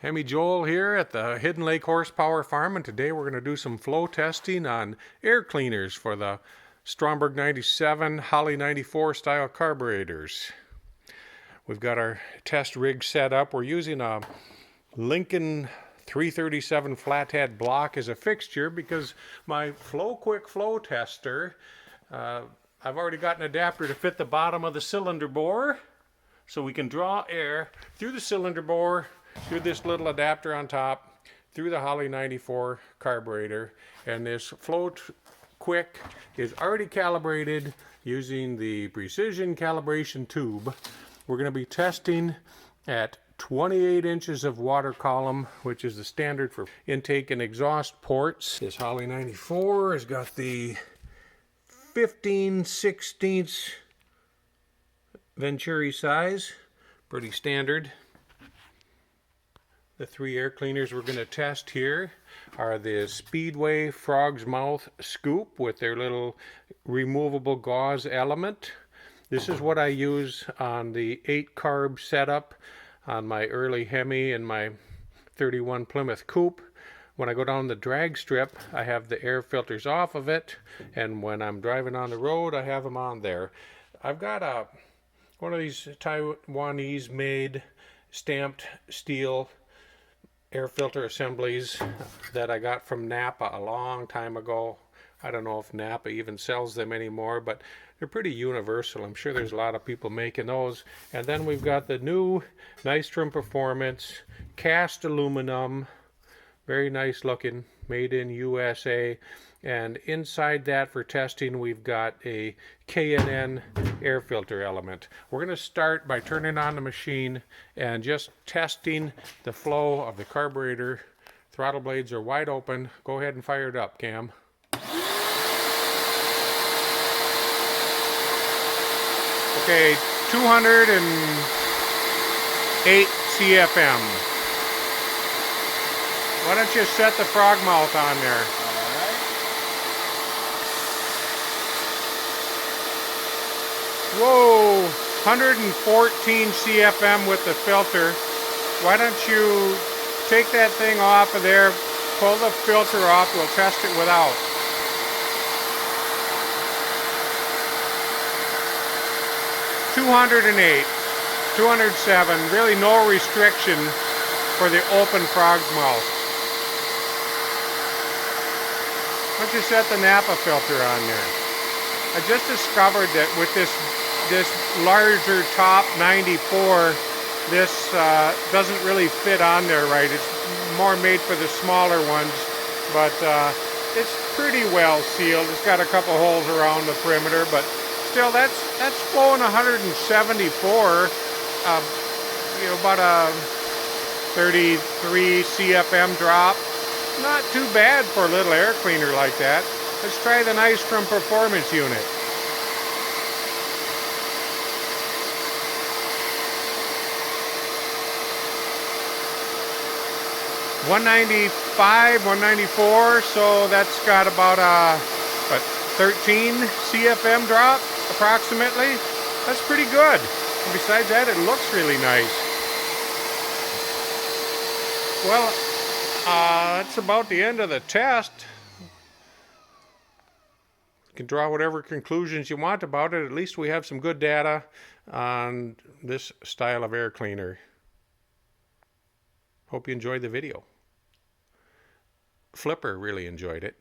Hemi Joel here at the Hidden Lake Horsepower Farm, and today we're going to do some flow testing on air cleaners for the Stromberg 97 Holley 94 style carburetors. We've got our test rig set up. We're using a Lincoln 337 flathead block as a fixture because my quick flow tester, I've already got an adapter to fit the bottom of the cylinder bore, so we can draw air through the cylinder bore, through this little adapter on top, through the Holley 94 carburetor. And this flow quick is already calibrated using the precision calibration tube. We're going to be testing at 28 inches of water column, which is the standard for intake and exhaust ports. This Holley 94 has got the 15/16 Venturi size, pretty standard. The three air cleaners we're going to test here are the Speedway Frog's Mouth Scoop with their little removable gauze element. This is what I use on the 8 carb setup on my early Hemi and my 31 Plymouth Coupe. When I go down the drag strip, I have the air filters off of it, and when I'm driving on the road, I have them on there. I've got one of these Taiwanese made stamped steel air filter assemblies that I got from Napa a long time ago. I don't know if Napa even sells them anymore, but they're pretty universal. I'm sure there's a lot of people making those. And then we've got the new Nystrom Performance cast aluminum, very nice looking, made in USA. And inside that for testing, we've got a K&N air filter element. We're going to start by turning on the machine and just testing the flow of the carburetor. Throttle blades are wide open. Go ahead and fire it up, Cam. Okay, 208 CFM. Why don't you set the frog mouth on there? Whoa, 114 CFM with the filter. Why don't you take that thing off of there, pull the filter off, we'll test it without. (208), 207, really no restriction for the open frog's mouth. Why don't you set the Napa filter on there? I just discovered that with this larger top 94, this doesn't really fit on there right. It's more made for the smaller ones, but it's pretty well sealed. It's got a couple holes around the perimeter, but still that's flowing 174, about a 33 CFM drop. Not too bad for a little air cleaner like that. Let's try the Nystrom Performance unit. (195, 194), so that's got about a 13 CFM drop approximately. That's pretty good. And besides that, it looks really nice. Well, that's about the end of the test. You can draw whatever conclusions you want about it. At least we have some good data on this style of air cleaner. Hope you enjoyed the video. Flipper really enjoyed it.